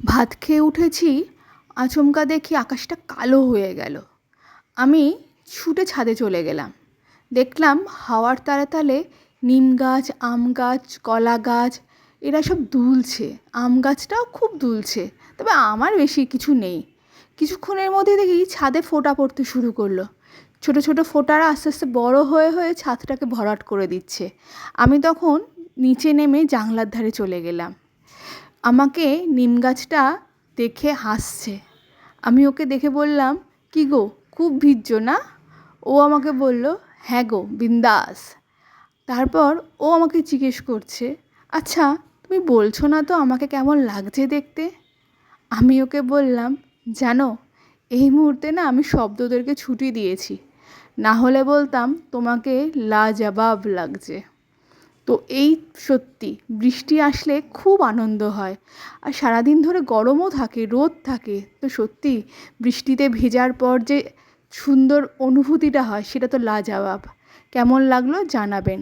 ভাত খেয়ে উঠেছি, আচমকা দেখি আকাশটা কালো হয়ে গেল। আমি ছুটে ছাদে চলে গেলাম। দেখলাম হাওয়ার তালে তালে নিম গাছ, আম গাছ, কলা গাছ এরা সব দুলছে। আম গাছটাও খুব দুলছে, তবে আমার বেশি কিছু নেই। কিছুক্ষণের মধ্যে দেখি ছাদে ফোঁটা পড়তে শুরু করলো। ছোট ছোট ফোঁটারা আস্তে আস্তে বড় হয়ে হয়ে ছাদটাকে ভরাট করে দিচ্ছে। আমি তখন নিচে নেমে জানলার ধারে চলে গেলাম। আমাকে নিম গাছটা দেখে হাসছে। আমি ওকে দেখে বললাম, কী গো, খুব ভিজছো না? ও আমাকে বলল, হ্যাঁ গো, বিন্দাস। তারপর ও আমাকে জিজ্ঞেস করছে, আচ্ছা তুমি বলছো না তো আমাকে কেমন লাগছে দেখতে? আমি ওকে বললাম, জানো, এই মুহূর্তে না আমি শব্দদেরকে ছুটি দিয়েছি, না হলে বলতাম তোমাকে লাজবাব লাগছে। তো এই সত্যি বৃষ্টি আসলে খুব আনন্দ হয়। আর সারাদিন ধরে গরমও থাকে, রোদ থাকে, তো সত্যি বৃষ্টিতে ভেজার পর যে সুন্দর অনুভূতিটা হয় সেটা তো লাজবাব। কেমন লাগলো জানাবেন।